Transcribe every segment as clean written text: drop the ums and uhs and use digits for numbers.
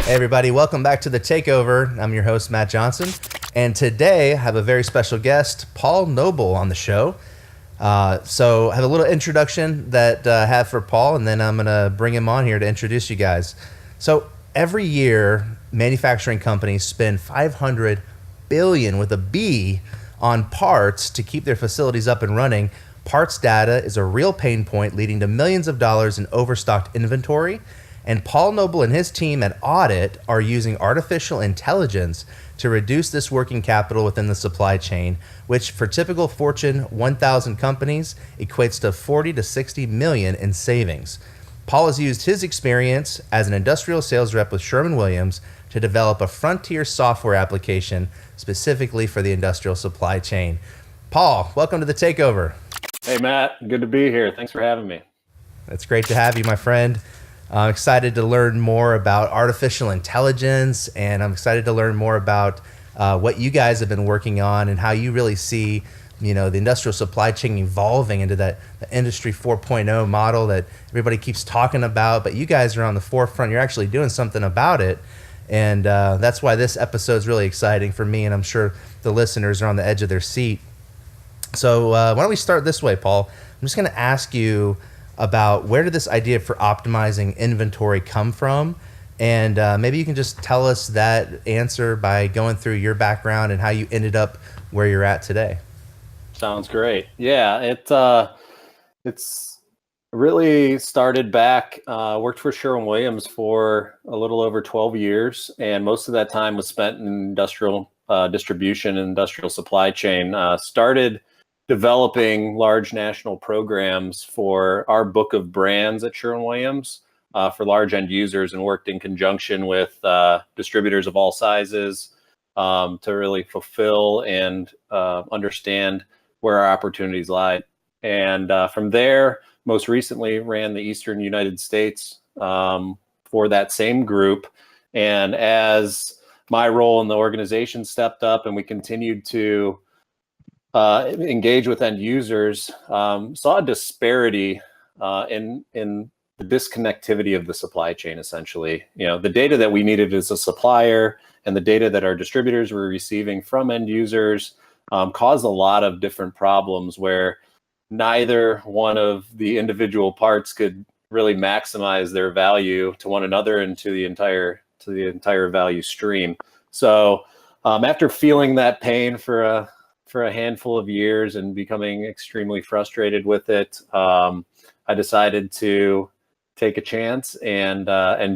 Hey everybody, welcome back to The Takeover. I'm your host, Matt Johnson, and today I have a very special guest, Paul Noble, on the show. So I have a little introduction that I have for Paul, and then I'm going to bring him on here to introduce you guys. So every year, manufacturing companies spend $500 billion with a B on parts to keep their facilities up and running. Parts data is a real pain point, leading to millions of dollars in overstocked inventory. And Paul Noble and his team at Autit are using artificial intelligence to reduce this working capital within the supply chain, which for typical Fortune 1000 companies equates to 40 to 60 million in savings. Paul has used his experience as an industrial sales rep with Sherwin-Williams to develop a frontier software application specifically for the industrial supply chain. Paul, welcome to The Takeover. Hey, Matt. Good to be here. Thanks for having me. It's great to have you, my friend. I'm excited to learn more about artificial intelligence, and I'm excited to learn more about what you guys have been working on and how you really see, the industrial supply chain evolving into the Industry 4.0 model that everybody keeps talking about. But you guys are on the forefront. You're actually doing something about it, and that's why this episode is really exciting for me, and I'm sure the listeners are on the edge of their seat. So why don't we start this way, Paul? I'm just going to ask you about where did this idea for optimizing inventory come from? And maybe you can just tell us that answer by going through your background and how you ended up where you're at today. Sounds great. Yeah, it's really started back, worked for Sherwin-Williams for a little over 12 years, and most of that time was spent in industrial distribution and industrial supply chain. Started developing large national programs for our book of brands at Sherwin-Williams for large end users, and worked in conjunction with distributors of all sizes to really fulfill and understand where our opportunities lie. And from there, most recently ran the Eastern United States for that same group. And as my role in the organization stepped up and we continued to engage with end users, saw a disparity in the disconnectivity of the supply chain. Essentially, the data that we needed as a supplier and the data that our distributors were receiving from end users caused a lot of different problems where neither one of the individual parts could really maximize their value to one another and to the entire value stream. So after feeling that pain for a handful of years and becoming extremely frustrated with it, I decided to take a chance and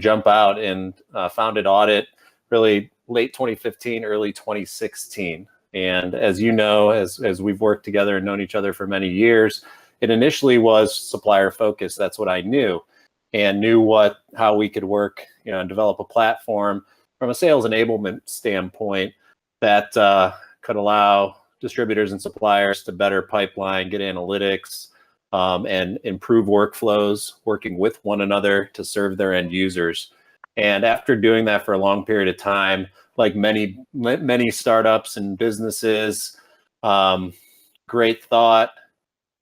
jump out and founded Autit really late 2015, early 2016. And as you know, as we've worked together and known each other for many years, it initially was supplier focused. That's what I knew, and knew how we could work, and develop a platform from a sales enablement standpoint that could allow distributors and suppliers to better pipeline, get analytics, and improve workflows, working with one another to serve their end users. And after doing that for a long period of time, like many startups and businesses, great thought,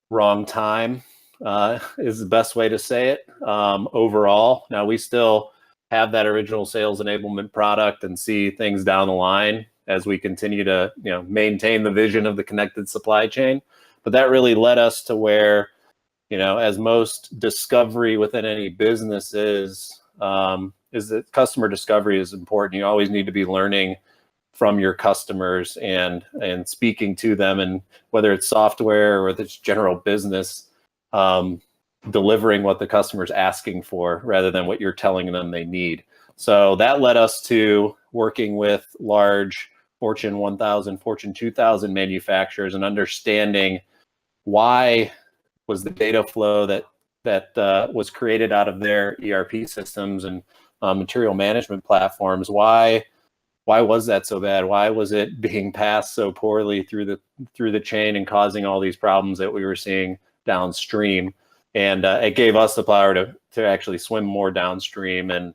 wrong time is the best way to say it. Overall, now we still have that original sales enablement product and see things down the line as we continue to maintain the vision of the connected supply chain. But that really led us to where, as most discovery within any business is that customer discovery is important. You always need to be learning from your customers and speaking to them, and whether it's software or whether it's general business, delivering what the customer's asking for rather than what you're telling them they need. So that led us to working with large Fortune 1000, Fortune 2000 manufacturers and understanding why was the data flow that was created out of their ERP systems and material management platforms, why was that so bad? Why was it being passed so poorly through the chain and causing all these problems that we were seeing downstream? And it gave us the power to actually swim more downstream, and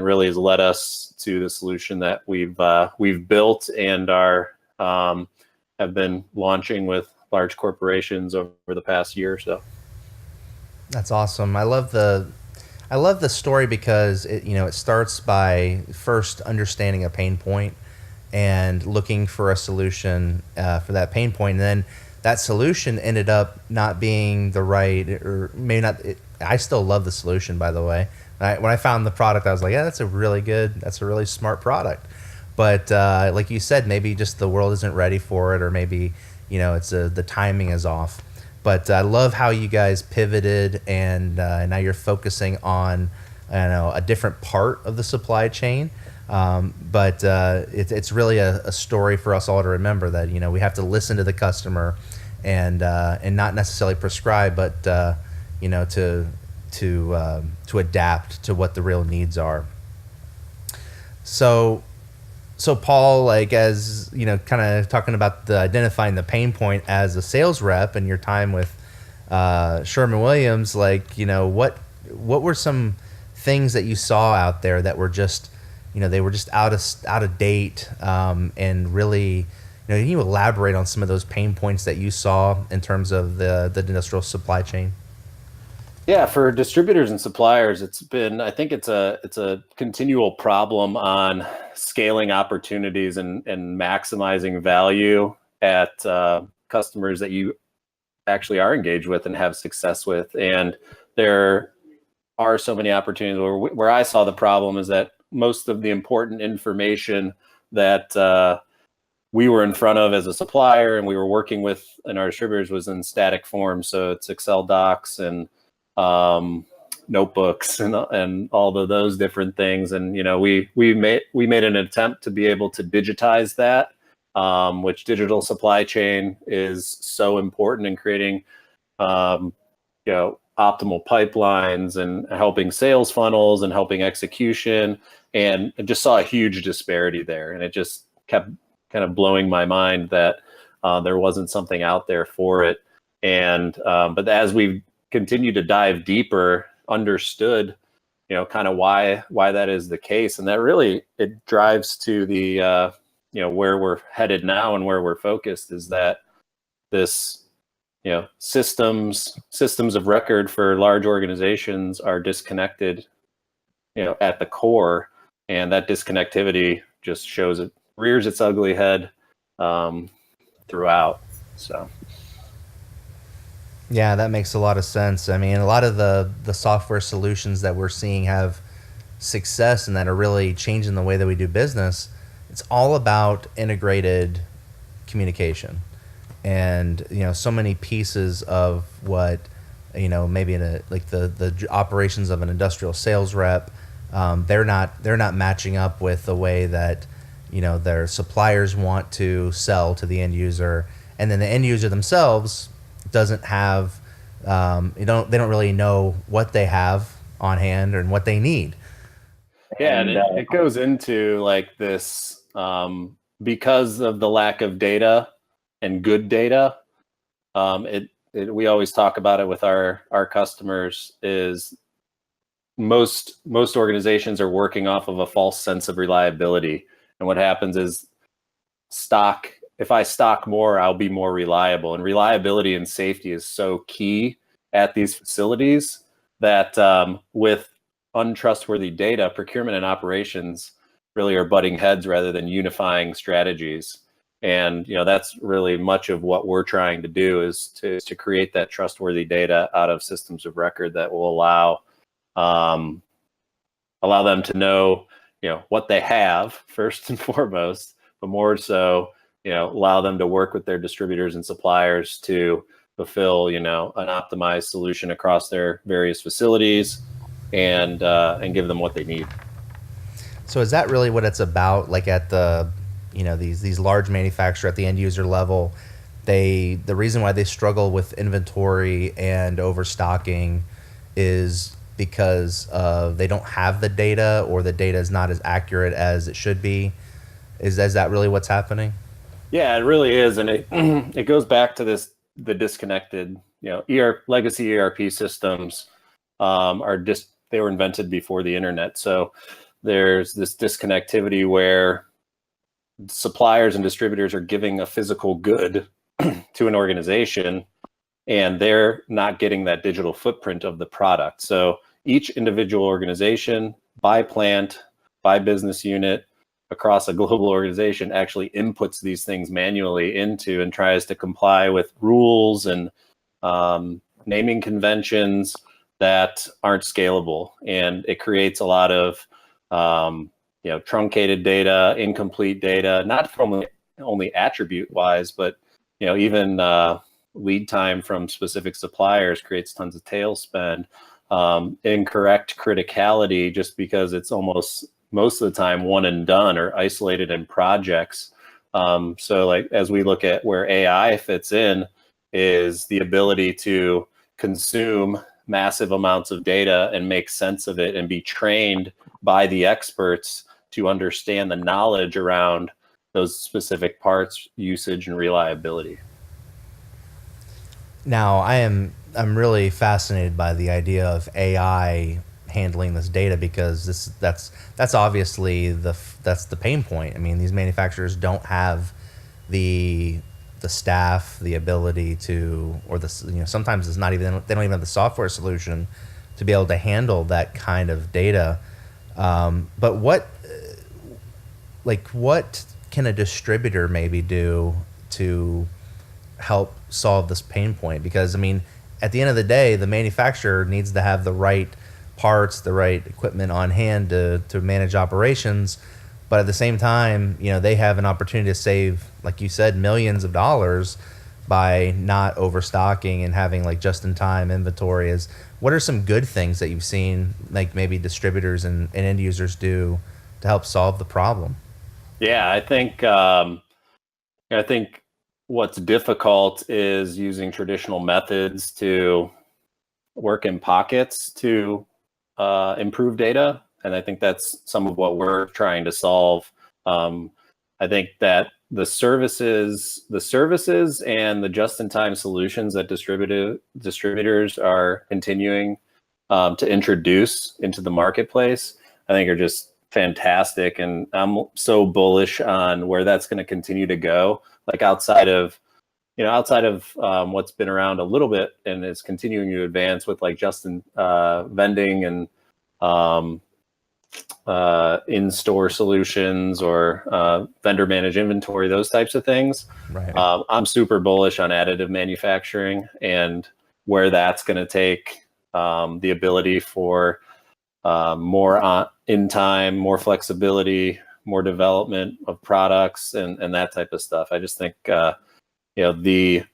really has led us to the solution that we've built and have been launching with large corporations over the past year or so. That's awesome. I I love the story because it starts by first understanding a pain point and looking for a solution for that pain point, and then that solution ended up not being the right, or maybe not. I still love the solution, by the way. When I found the product, I was like, yeah, that's a really smart product. But like you said, maybe just the world isn't ready for it, or maybe it's the timing is off. But I love how you guys pivoted, and now you're focusing on a different part of the supply chain. But it's really a story for us all to remember that we have to listen to the customer, and not necessarily prescribe, but to adapt to what the real needs are. So Paul, like, as kind of talking about identifying the pain point as a sales rep and your time with Sherwin-Williams, like, what were some things that you saw out there that were just, they were just out of date, and really, can you elaborate on some of those pain points that you saw in terms of the industrial supply chain? Yeah, for distributors and suppliers, I think it's a continual problem on scaling opportunities and maximizing value at customers that you actually are engaged with and have success with. And there are so many opportunities where I saw the problem is that most of the important information that we were in front of as a supplier and we were working with in our distributors was in static form. So it's Excel docs and notebooks and all of those different things. And, we made an attempt to be able to digitize that, which digital supply chain is so important in creating, optimal pipelines and helping sales funnels and helping execution. And I just saw a huge disparity there. And it just kept kind of blowing my mind that there wasn't something out there for it. And, but as we've continue to dive deeper, understood, kind of why that is the case. And that really, it drives to the, where we're headed now and where we're focused is that this, systems of record for large organizations are disconnected, at the core. And that disconnectivity just rears its ugly head throughout. So. Yeah, that makes a lot of sense. I mean, a lot of the software solutions that we're seeing have success and that are really changing the way that we do business. It's all about integrated communication, and so many pieces of what maybe in like the operations of an industrial sales rep, they're not matching up with the way that their suppliers want to sell to the end user, and then the end user themselves doesn't have they don't really know what they have on hand and what they need. Yeah, and it goes into like this because of the lack of data and good data. We always talk about it with our customers is most organizations are working off of a false sense of reliability. And what happens is if I stock more, I'll be more reliable. And reliability and safety is so key at these facilities that with untrustworthy data, procurement and operations really are butting heads rather than unifying strategies. And that's really much of what we're trying to do is to create that trustworthy data out of systems of record that will allow them to know what they have first and foremost, but more so allow them to work with their distributors and suppliers to fulfill an optimized solution across their various facilities and give them what they need. So is that really what it's about? Like at the these large manufacturers at the end user level, the reason why they struggle with inventory and overstocking is because they don't have the data, or the data is not as accurate as it should be. Is that really what's happening? Yeah, it really is, and it goes back to the disconnected, legacy ERP systems they were invented before the internet. So there's this disconnectivity where suppliers and distributors are giving a physical good to an organization, and they're not getting that digital footprint of the product. So each individual organization, by plant, by business unit, across a global organization, actually inputs these things manually into and tries to comply with rules and naming conventions that aren't scalable. And it creates a lot of truncated data, incomplete data, not from only attribute wise, but even lead time from specific suppliers creates tons of tail spend. Incorrect criticality, just because it's almost most of the time one and done or isolated in projects. So like as we look at where AI fits in, is the ability to consume massive amounts of data and make sense of it and be trained by the experts to understand the knowledge around those specific parts, usage, and reliability. Now, I'm really fascinated by the idea of AI handling this data, because that's obviously that's the pain point. I mean, these manufacturers don't have the staff, the ability to, or sometimes it's not even, they don't even have the software solution to be able to handle that kind of data. But what can a distributor maybe do to help solve this pain point? Because I mean, at the end of the day, the manufacturer needs to have the right parts, the right equipment on hand to manage operations. But at the same time, they have an opportunity to save, like you said, millions of dollars by not overstocking and having like just-in-time inventory. What are some good things that you've seen, like maybe distributors and end users do to help solve the problem? Yeah, I think what's difficult is using traditional methods to work in pockets to improve data. And I think that's some of what we're trying to solve. I think that the services and the just-in-time solutions that distributors are continuing to introduce into the marketplace, I think are just fantastic. And I'm so bullish on where that's going to continue to go. Like outside of what's been around a little bit and is continuing to advance with like vending and in-store solutions or vendor managed inventory, those types of things. Right. I'm super bullish on additive manufacturing and where that's going to take the ability for more in time, more flexibility, more development of products and that type of stuff. I just think the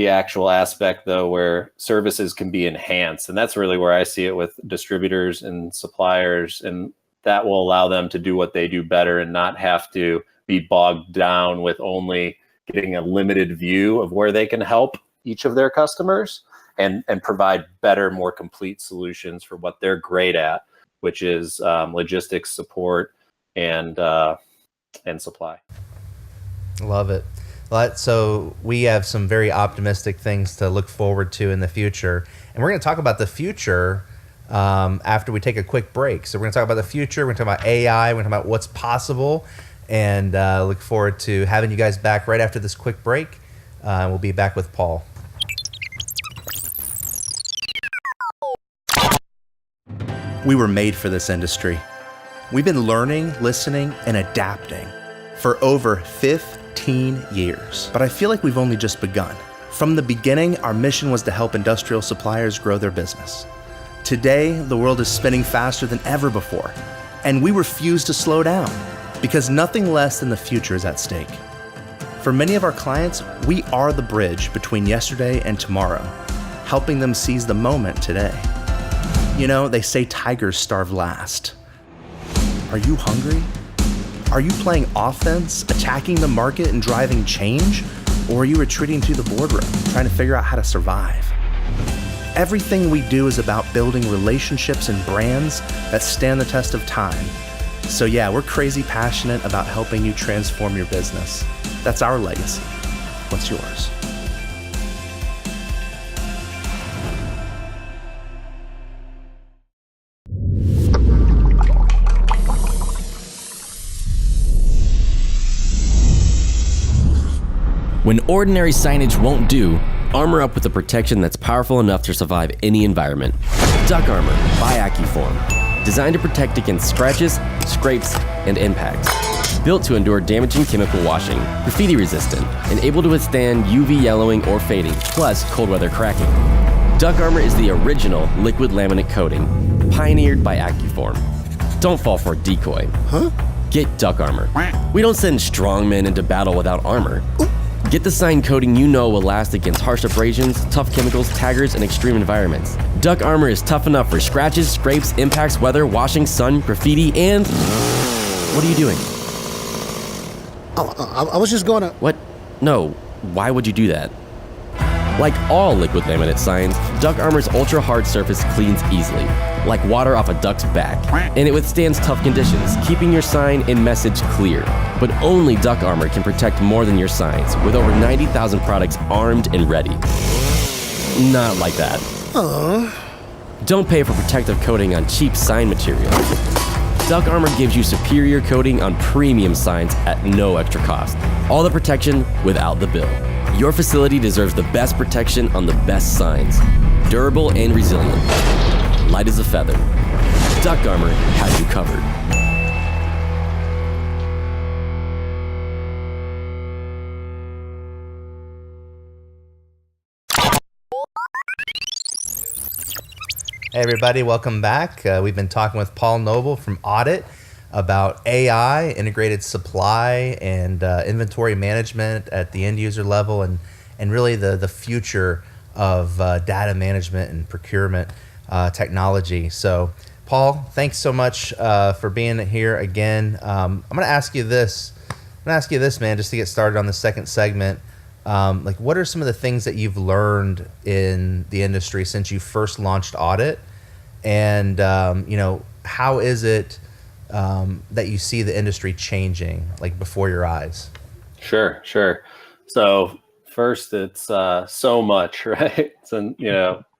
actual aspect though, where services can be enhanced, and that's really where I see it with distributors and suppliers, and that will allow them to do what they do better and not have to be bogged down with only getting a limited view of where they can help each of their customers and provide better, more complete solutions for what they're great at, which is logistics support and supply. Love it. So we have some very optimistic things to look forward to in the future. And we're going to talk about the future after we take a quick break. So we're going to talk about the future. We're going to talk about AI. We're going to talk about what's possible. And look forward to having you guys back right after this quick break. We'll be back with Paul. We were made for this industry. We've been learning, listening, and adapting for over 15 years. But I feel like we've only just begun. From the beginning, our mission was to help industrial suppliers grow their business. Today, the world is spinning faster than ever before, and we refuse to slow down because nothing less than the future is at stake. For many of our clients, we are the bridge between yesterday and tomorrow, helping them seize the moment today. They say tigers starve last. Are you hungry? Are you playing offense, attacking the market and driving change? Or are you retreating to the boardroom, trying to figure out how to survive? Everything we do is about building relationships and brands that stand the test of time. So yeah, we're crazy passionate about helping you transform your business. That's our legacy. What's yours? When ordinary signage won't do, armor up with a protection that's powerful enough to survive any environment. Duck Armor by AccuForm. Designed to protect against scratches, scrapes, and impacts. Built to endure damaging chemical washing, graffiti resistant, and able to withstand UV yellowing or fading, plus cold weather cracking. Duck Armor is the original liquid laminate coating, pioneered by AccuForm. Don't fall for a decoy. Huh? Get Duck Armor. We don't send strongmen into battle without armor. Get the sign coating you know will last against harsh abrasions, tough chemicals, taggers, and extreme environments. Duck Armor is tough enough for scratches, scrapes, impacts, weather, washing, sun, graffiti, and... What are you doing? I was just gonna... What? No. Why would you do that? Like all liquid laminate signs, Duck Armor's ultra-hard surface cleans easily, like water off a duck's back, and it withstands tough conditions, keeping your sign and message clear. But only Duck Armor can protect more than your signs, with over 90,000 products armed and ready. Not like that. Don't pay for protective coating on cheap sign material. Duck Armor gives you superior coating on premium signs at no extra cost. All the protection without the bill. Your facility deserves the best protection on the best signs. Durable and resilient. Light as a feather. Duck Armor has you covered. Hey everybody, welcome back. We've been talking with Paul Noble from Autit about AI, integrated supply, and inventory management at the end user level, and really the future of data management and procurement technology. So Paul, thanks so much for being here again. I'm going to ask you this. Man, just to get started on the second segment. Like, what are some of the things that you've learned in the industry since you first launched Autit? And, how is it that you see the industry changing, like, before your eyes? Sure. So first, it's so much, right? So,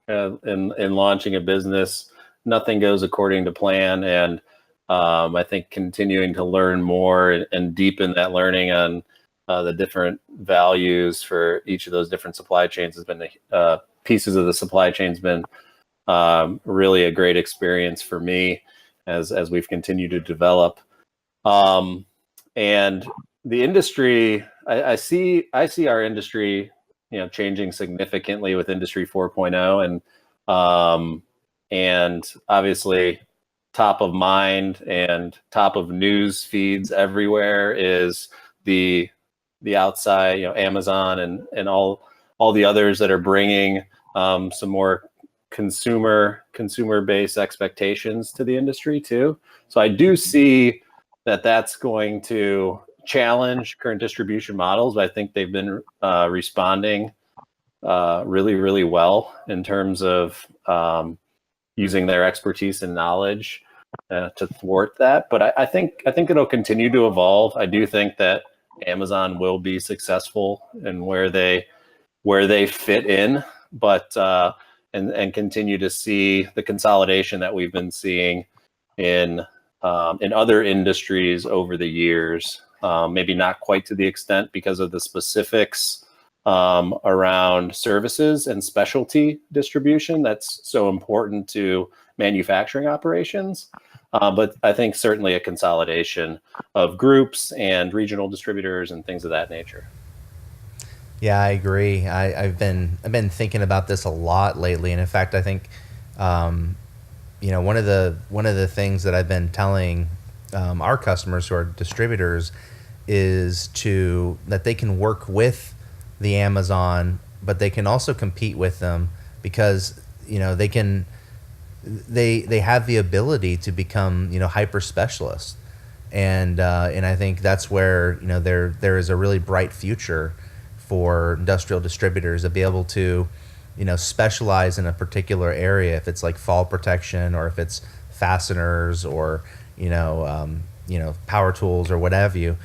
in launching a business, nothing goes according to plan. And I think continuing to learn more and deepen that learning on the different values for each of those different supply chains has been pieces of the supply chain's been really a great experience for me as we've continued to develop. And the industry, I see our industry, changing significantly with Industry 4.0, and obviously top of mind and top of news feeds everywhere is the outside, Amazon and all the others that are bringing some more consumer-based expectations to the industry too. So I do see that's going to challenge current distribution models, but I think they've been responding really, really well in terms of using their expertise and knowledge to thwart that. But I think it'll continue to evolve. I do think that Amazon will be successful in where they fit in, but and continue to see the consolidation that we've been seeing in other industries over the years. Maybe not quite to the extent because of the specifics around services and specialty distribution that's so important to manufacturing operations. But I think certainly a consolidation of groups and regional distributors and things of that nature. Yeah, I agree. I've been thinking about this a lot lately, and in fact, I think one of the things that I've been telling our customers who are distributors is that they can work with the Amazon, but they can also compete with them because they have the ability to become hyper specialists, and I think that's where there is a really bright future for industrial distributors to be able to specialize in a particular area, if it's like fall protection or if it's fasteners or power tools or what have you.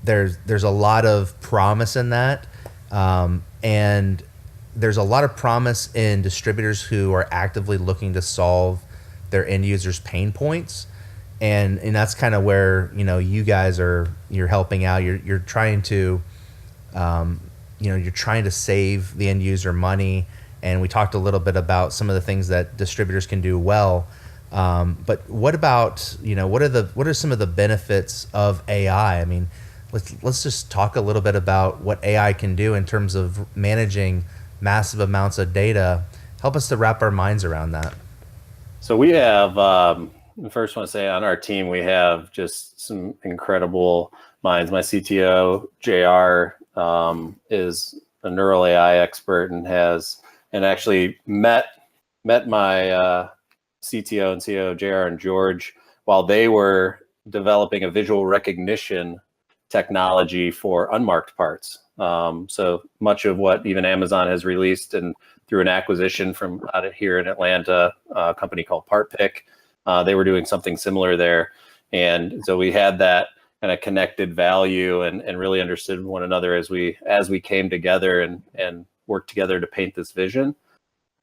There's a lot of promise in that, and there's a lot of promise in distributors who are actively looking to solve their end users' pain points, and that's kind of where you guys you're helping out. You're trying to you're trying to save the end user money and we talked a little bit about some of the things that distributors can do well. But what about, what are some of the benefits of AI? I mean, let's just talk a little bit about what AI can do in terms of managing massive amounts of data. Help us to wrap our minds around that. So we have, first want to say on our team, we have just some incredible minds. My CTO, JR, is a neural AI expert and actually met my CTO and CEO, JR and George, while they were developing a visual recognition technology for unmarked parts. So much of what even Amazon has released, and through an acquisition from out of here in Atlanta, a company called PartPick, they were doing something similar there. And so we had that kind of connected value and really understood one another as we came together and worked together to paint this vision.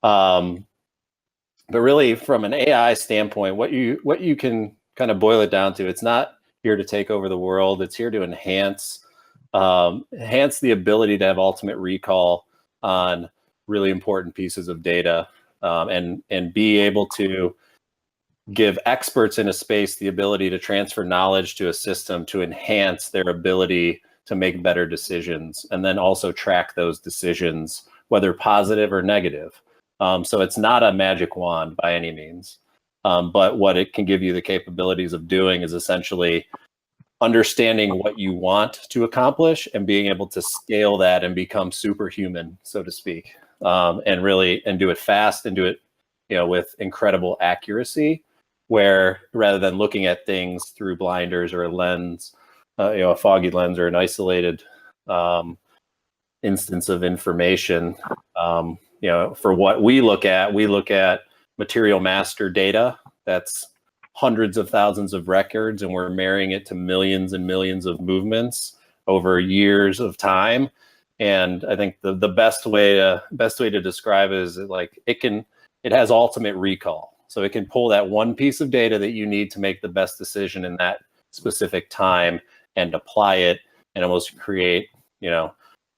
But really, from an AI standpoint, what you can kind of boil it down to, it's not here to take over the world. It's here to enhance the ability to have ultimate recall on really important pieces of data, and be able to give experts in a space the ability to transfer knowledge to a system to enhance their ability to make better decisions, and then also track those decisions, whether positive or negative. So it's not a magic wand by any means, but what it can give you the capabilities of doing is essentially understanding what you want to accomplish and being able to scale that and become superhuman, so to speak, and do it fast and do it, with incredible accuracy, where rather than looking at things through blinders or a lens, a foggy lens or an isolated instance of information. For what we look at material master data. That's hundreds of thousands of records, and we're marrying it to millions and millions of movements over years of time. And I think the best way to describe it is like it has ultimate recall. So it can pull that one piece of data that you need to make the best decision in that specific time and apply it and almost create,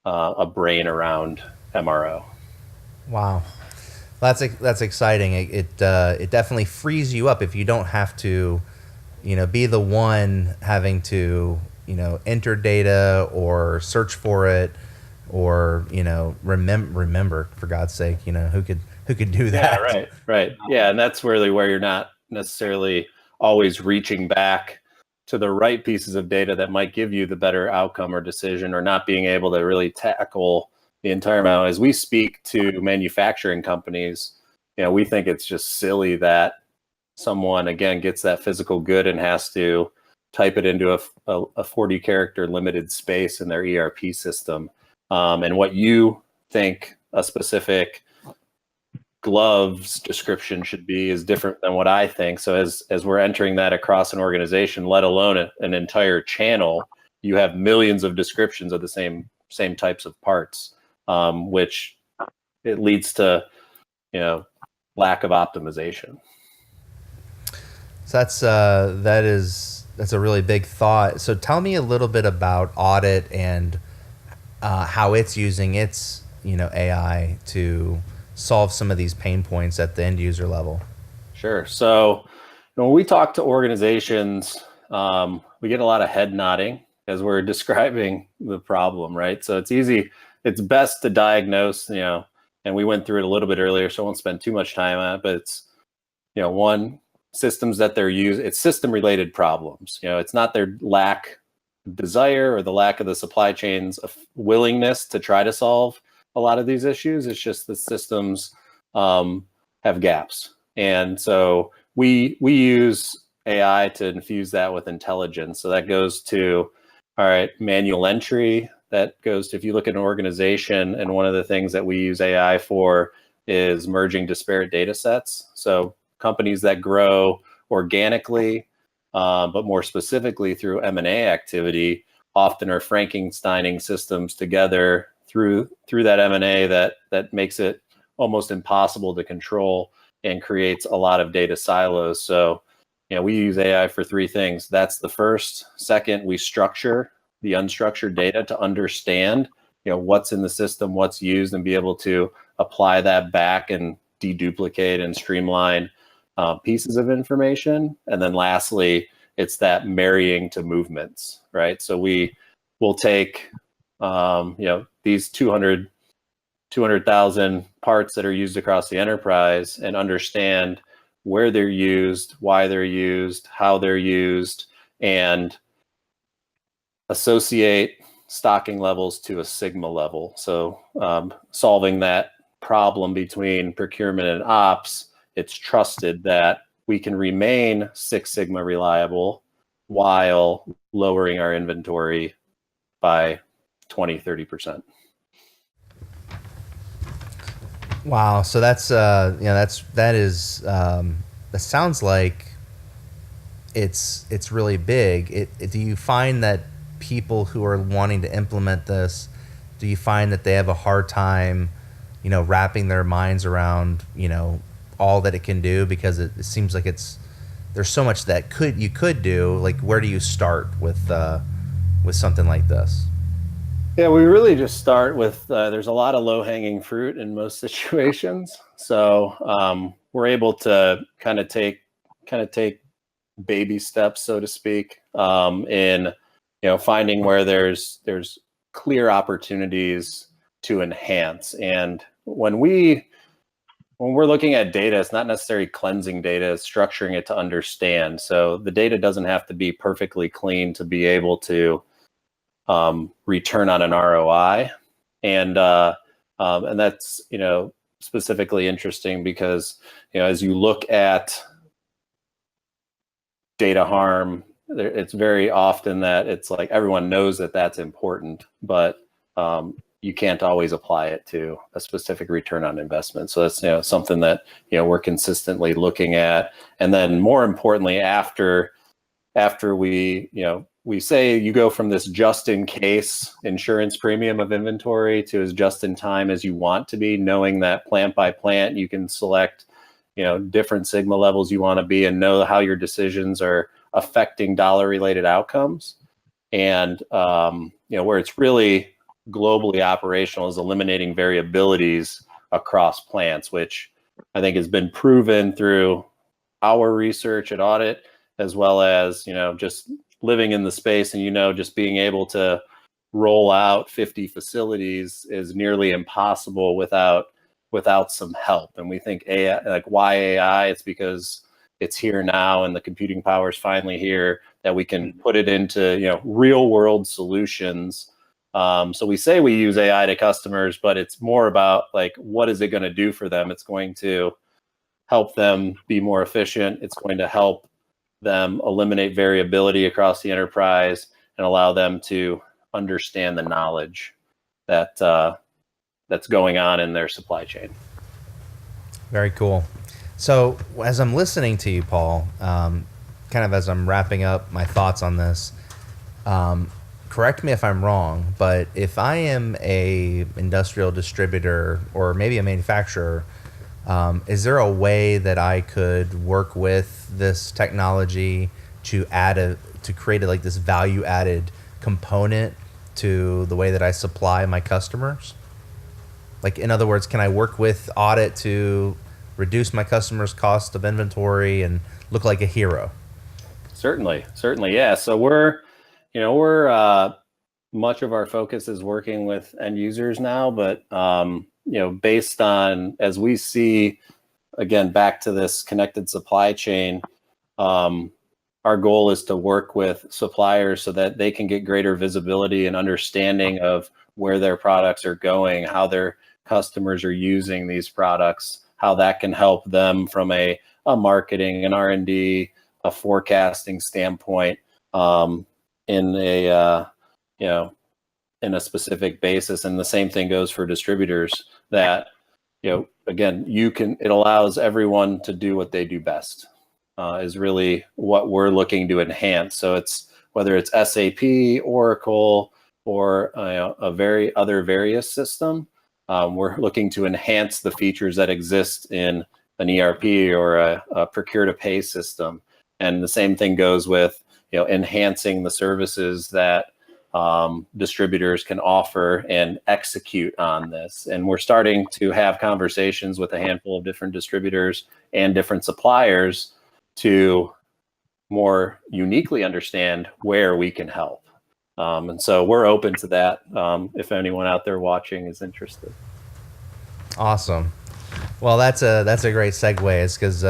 a brain around MRO. Wow. That's exciting. It definitely frees you up if you don't have to, be the one having to, enter data or search for it or, remember, for God's sake, who could do that. Yeah, right. Yeah. And that's really where you're not necessarily always reaching back to the right pieces of data that might give you the better outcome or decision, or not being able to really tackle the entire amount. As we speak to manufacturing companies, we think it's just silly that someone, again, gets that physical good and has to type it into a 40 character limited space in their ERP system. And what you think a specific gloves description should be is different than what I think. So as we're entering that across an organization, let alone an entire channel, you have millions of descriptions of the same types of parts, which it leads to, lack of optimization. So that's a really big thought. So tell me a little bit about Autit and how it's using its AI to solve some of these pain points at the end user level. Sure. So when we talk to organizations, we get a lot of head nodding as we're describing the problem, right? So it's best to diagnose, and we went through it a little bit earlier, so I won't spend too much time on it, but it's, one, systems that they're using, it's system related problems. It's not their lack of desire or the lack of the supply chain's willingness to try to solve a lot of these issues. It's just the systems have gaps. And so we use AI to infuse that with intelligence. So that goes to, all right, manual entry. That goes to, if you look at an organization, and one of the things that we use AI for is merging disparate data sets. So companies that grow organically, but more specifically through M&A activity, often are Frankensteining systems together through that M&A that makes it almost impossible to control and creates a lot of data silos. So, we use AI for three things. That's the first. Second, we structure the unstructured data to understand, what's in the system, what's used, and be able to apply that back and deduplicate and streamline pieces of information. And then lastly, it's that marrying to movements, right? So we will take, these 200,000 parts that are used across the enterprise and understand where they're used, why they're used, how they're used, and associate stocking levels to a sigma level. So solving that problem between procurement and ops, it's trusted that we can remain Six Sigma reliable while lowering our inventory by 20-30%. Wow. So that sounds like it's really big. Do you find that people who are wanting to implement this, do you find that they have a hard time, wrapping their minds around, all that it can do? Because it seems like there's so much that you could do. Like, where do you start with something like this? Yeah, we really just start with, there's a lot of low-hanging fruit in most situations. So we're able to kind of take baby steps, so to speak, in finding where there's clear opportunities to enhance. And when we're looking at data, it's not necessarily cleansing data, it's structuring it to understand. So the data doesn't have to be perfectly clean to be able to return on an ROI. And that's, specifically interesting because, as you look at data harm, it's very often that it's like everyone knows that that's important, but you can't always apply it to a specific return on investment. So that's something that we're consistently looking at. And then more importantly, after we say you go from this just in case insurance premium of inventory to as just in time as you want to be, knowing that plant by plant you can select different sigma levels you want to be and know how your decisions are affecting dollar related outcomes. And where it's really globally operational is eliminating variabilities across plants, which I think has been proven through our research at Autit, as well as just living in the space and just being able to roll out 50 facilities is nearly impossible without some help. And we think AI, like why AI? It's because it's here now and the computing power is finally here that we can put it into real world solutions. So we say we use AI to customers, but it's more about like, what is it going to do for them? It's going to help them be more efficient. It's going to help them eliminate variability across the enterprise and allow them to understand the knowledge that that's going on in their supply chain. Very cool. So as I'm listening to you, Paul, kind of as I'm wrapping up my thoughts on this, correct me if I'm wrong, but if I am a industrial distributor or maybe a manufacturer, is there a way that I could work with this technology to create like this value added component to the way that I supply my customers? Like, in other words, can I work with Autit to reduce my customers' cost of inventory and look like a hero? Certainly, yeah. So we're much of our focus is working with end users now, but based on, as we see, again, back to this connected supply chain, our goal is to work with suppliers so that they can get greater visibility and understanding of where their products are going, how their customers are using these products, how that can help them from a marketing, an R&D, a forecasting standpoint, in a in a specific basis. And the same thing goes for distributors, that again, it allows everyone to do what they do best, is really what we're looking to enhance. So it's whether it's SAP, Oracle, or other various system, we're looking to enhance the features that exist in an ERP or a procure to pay system. And the same thing goes with enhancing the services that distributors can offer and execute on this. And we're starting to have conversations with a handful of different distributors and different suppliers to more uniquely understand where we can help. And so we're open to that if anyone out there watching is interested. Awesome. Well, that's a great segue, is because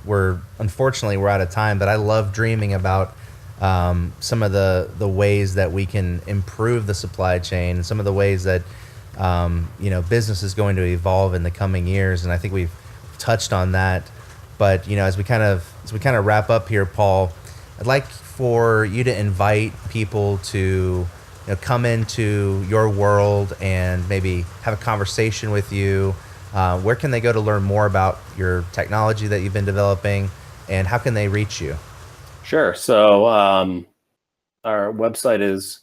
we're unfortunately we're out of time, but I love dreaming about some of the ways that we can improve the supply chain, some of the ways that business is going to evolve in the coming years, and I think we've touched on that. But as we kind of wrap up here, Paul, I'd like for you to invite people to come into your world and maybe have a conversation with you. Where can they go to learn more about your technology that you've been developing, and how can they reach you? Sure. So our website is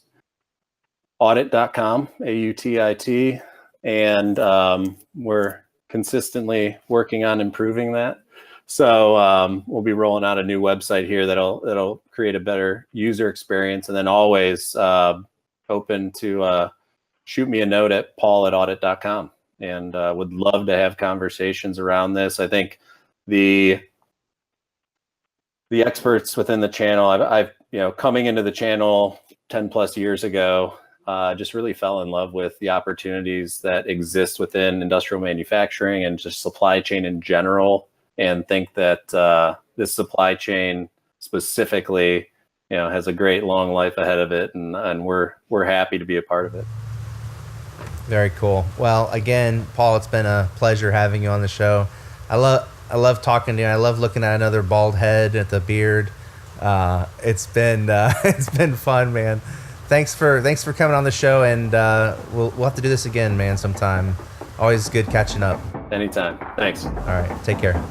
autit.com, AUTIT, and we're consistently working on improving that. So we'll be rolling out a new website here that'll create a better user experience, and then always open to shoot me a note at paul@autit.com, and would love to have conversations around this. I think the experts within the channel, I've coming into the channel 10 plus years ago, just really fell in love with the opportunities that exist within industrial manufacturing and just supply chain in general, and think that this supply chain specifically, has a great long life ahead of it, and we're happy to be a part of it. Very cool. Well, again, Paul, it's been a pleasure having you on the show. I love talking to you. I love looking at another bald head, at the beard. It's been fun, man. Thanks for coming on the show, and we'll have to do this again, man, sometime. Always good catching up. Anytime. Thanks. All right. Take care.